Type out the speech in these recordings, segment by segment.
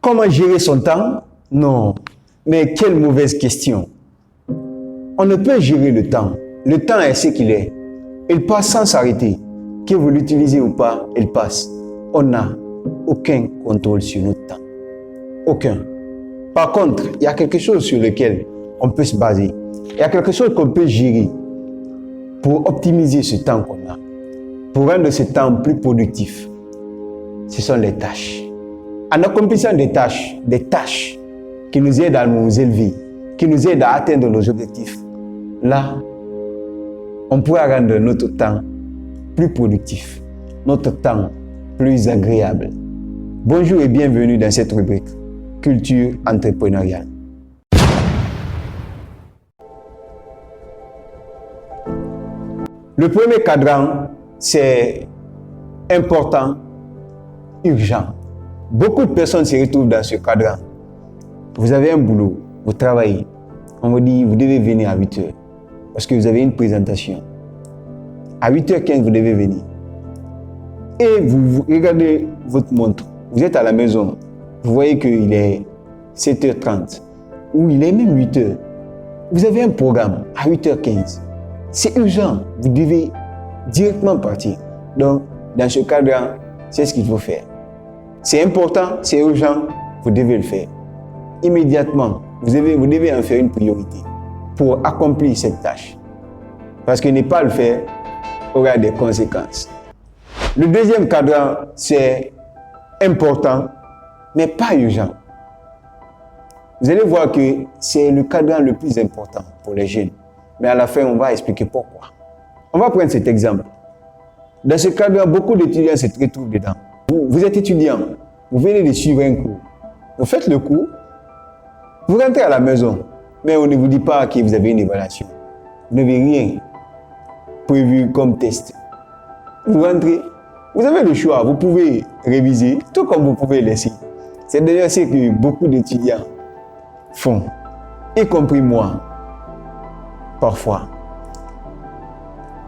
Comment gérer son temps? Non, mais quelle mauvaise question. On ne peut gérer le temps. Le temps est ce qu'il est. Il passe sans s'arrêter. Que vous l'utilisez ou pas, il passe. On n'a aucun contrôle sur notre temps. Aucun. Par contre, il y a quelque chose sur lequel on peut se baser. Il y a quelque chose qu'on peut gérer pour optimiser ce temps qu'on a, pour rendre ce temps plus productif. Ce sont les tâches. En accomplissant des tâches qui nous aident à nous élever, qui nous aident à atteindre nos objectifs, là, on pourra rendre notre temps plus productif, notre temps plus agréable. Bonjour et bienvenue dans cette rubrique Culture entrepreneuriale. Le premier cadran, c'est important, urgent. Beaucoup de personnes se retrouvent dans ce cadran. Vous avez un boulot, vous travaillez. On vous dit, vous devez venir à 8h parce que vous avez une présentation. À 8h15, vous devez venir. Et vous regardez votre montre. Vous êtes à la maison. Vous voyez qu'il est 7h30 ou il est même 8h. Vous avez un programme à 8h15. C'est urgent. Vous devez directement partir. Donc, dans ce cadre, c'est ce qu'il faut faire. C'est important, c'est urgent, vous devez le faire. Immédiatement, vous devez en faire une priorité pour accomplir cette tâche. Parce que ne pas le faire aura des conséquences. Le deuxième cadran, c'est important, mais pas urgent. Vous allez voir que c'est le cadran le plus important pour les jeunes. Mais à la fin, on va expliquer pourquoi. On va prendre cet exemple. Dans ce cadre, beaucoup d'étudiants se retrouvent dedans. Vous êtes étudiant, vous venez de suivre un cours. Vous faites le cours, vous rentrez à la maison, mais on ne vous dit pas que vous avez une évaluation. Vous n'avez rien prévu comme test. Vous rentrez, vous avez le choix, vous pouvez réviser, tout comme vous pouvez laisser. C'est d'ailleurs ce que beaucoup d'étudiants font, y compris moi, parfois.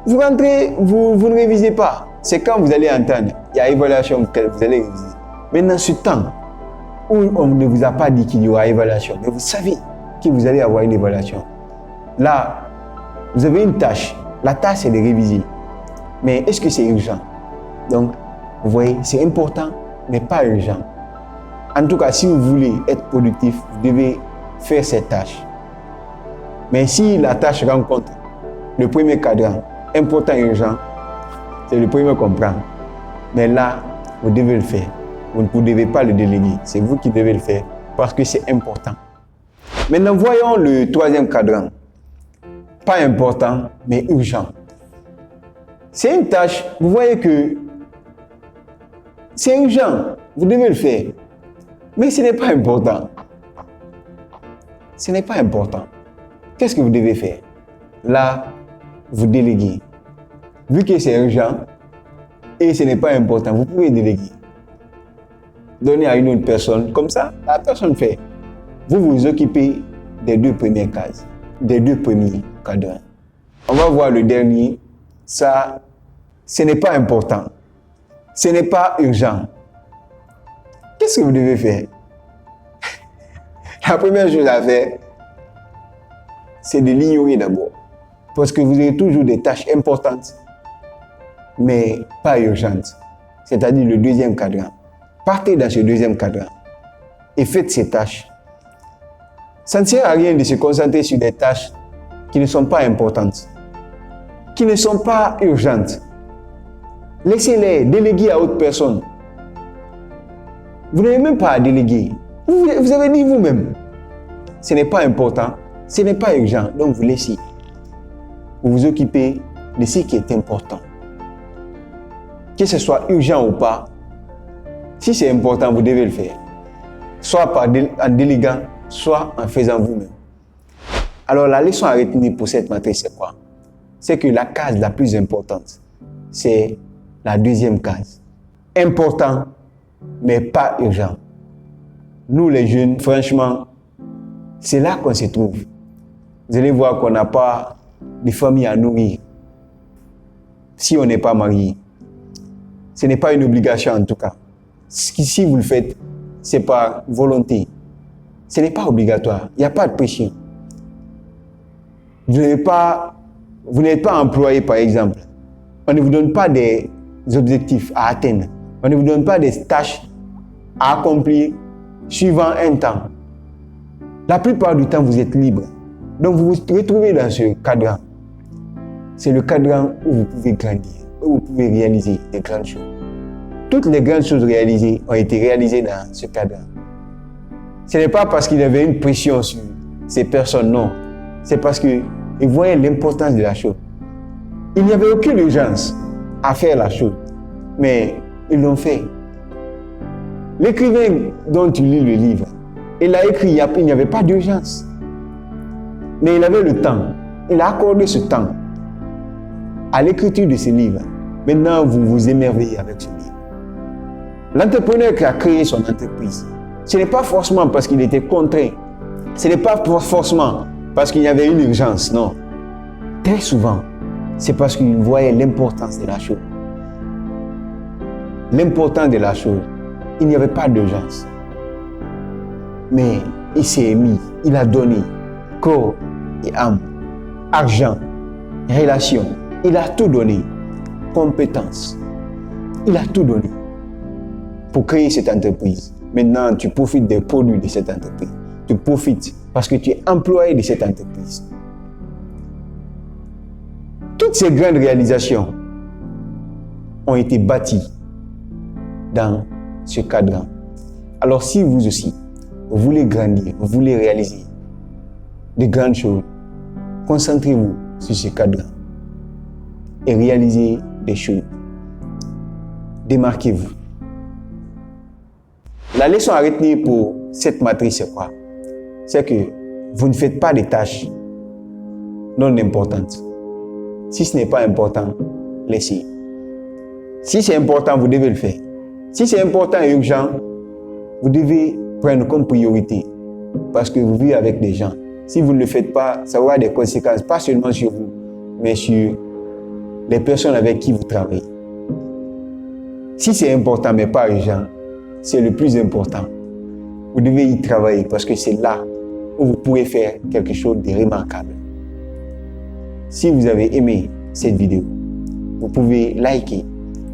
Vous rentrez, vous ne révisez pas. C'est quand vous allez entendre, il y a évaluation que vous allez réviser. Mais dans ce temps où on ne vous a pas dit qu'il y aura évaluation, mais vous savez que vous allez avoir une évaluation, là, vous avez une tâche. La tâche, c'est de réviser. Mais est-ce que c'est urgent? Donc, vous voyez, c'est important, mais pas urgent. En tout cas, si vous voulez être productif, vous devez faire cette tâche. Mais si la tâche rencontre le premier cadran, important et urgent, c'est le premier qu'on prend. Mais là, vous devez le faire. Vous ne devez pas le déléguer. C'est vous qui devez le faire parce que c'est important. Maintenant, voyons le troisième cadran. Pas important, mais urgent. C'est une tâche, vous voyez que c'est urgent. Vous devez le faire. Mais ce n'est pas important. Ce n'est pas important. Qu'est-ce que vous devez faire? Là, vous déléguez. Vu que c'est urgent et ce n'est pas important, vous pouvez déléguer. Donner à une autre personne. Comme ça, la personne fait. Vous vous occupez des deux premières cases, des deux premiers cadrans. On va voir le dernier. Ça, ce n'est pas important. Ce n'est pas urgent. Qu'est-ce que vous devez faire? La première chose à faire, c'est de l'ignorer d'abord. Parce que vous avez toujours des tâches importantes, mais pas urgentes. C'est-à-dire le deuxième cadran. Partez dans ce deuxième cadran et faites ces tâches. Ça ne sert à rien de se concentrer sur des tâches qui ne sont pas importantes, qui ne sont pas urgentes. Laissez-les déléguer à autre personne. Vous n'avez même pas à déléguer. Vous avez dit vous-même. Ce n'est pas important, ce n'est pas urgent, donc vous laissez. Vous vous occupez de ce qui est important. Que ce soit urgent ou pas, si c'est important, vous devez le faire. Soit en déléguant, soit en faisant vous-même. Alors la leçon à retenir pour cette matrice, c'est quoi? C'est que la case la plus importante, c'est la deuxième case. Important, mais pas urgent. Nous les jeunes, franchement, c'est là qu'on se trouve. Vous allez voir qu'on n'a pas de famille à nourrir. Si on n'est pas marié. Ce n'est pas une obligation en tout cas. Si vous le faites, c'est par volonté. Ce n'est pas obligatoire. Il n'y a pas de pression. Vous n'êtes pas employé, par exemple. On ne vous donne pas des objectifs à atteindre. On ne vous donne pas des tâches à accomplir suivant un temps. La plupart du temps, vous êtes libre. Donc, vous vous retrouvez dans ce cadran. C'est le cadran où vous pouvez grandir, où vous pouvez réaliser des grandes choses. Toutes les grandes choses réalisées ont été réalisées dans ce cadran. Ce n'est pas parce qu'il y avait une pression sur ces personnes, non. C'est parce qu'ils voyaient l'importance de la chose. Il n'y avait aucune urgence à faire la chose, mais ils l'ont fait. L'écrivain dont tu lis le livre, il a écrit, il n'y avait pas d'urgence. Mais il avait le temps. Il a accordé ce temps à l'écriture de ce livre. Maintenant, vous vous émerveillez avec ce livre. L'entrepreneur qui a créé son entreprise, ce n'est pas forcément parce qu'il était contraint. Ce n'est pas forcément parce qu'il y avait une urgence, non. Très souvent, c'est parce qu'il voyait l'importance de la chose. L'importance de la chose. Il n'y avait pas d'urgence. Mais il s'est mis, il a donné corps et âme, argent, relations. Il a tout donné. Compétences. Il a tout donné pour créer cette entreprise. Maintenant, tu profites des produits de cette entreprise. Tu profites parce que tu es employé de cette entreprise. Toutes ces grandes réalisations ont été bâties dans ce cadre. Alors, si vous aussi, vous voulez grandir, vous voulez réaliser de grandes choses, concentrez-vous sur ce cadre et réalisez des choses. Démarquez-vous. La leçon à retenir pour cette matrice, c'est quoi? C'est que vous ne faites pas des tâches non importantes. Si ce n'est pas important, laissez. Si c'est important, vous devez le faire. Si c'est important et urgent, vous devez prendre comme priorité parce que vous vivez avec des gens. Si vous ne le faites pas, ça aura des conséquences, pas seulement sur vous, mais sur les personnes avec qui vous travaillez. Si c'est important mais pas urgent, c'est le plus important. Vous devez y travailler parce que c'est là où vous pourrez faire quelque chose de remarquable. Si vous avez aimé cette vidéo, vous pouvez liker,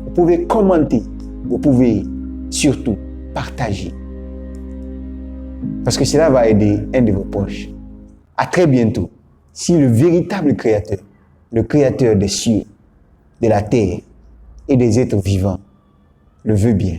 vous pouvez commenter, vous pouvez surtout partager. Parce que cela va aider un de vos proches. À très bientôt. Si le véritable créateur, le créateur des cieux, de la terre et des êtres vivants, le veut bien.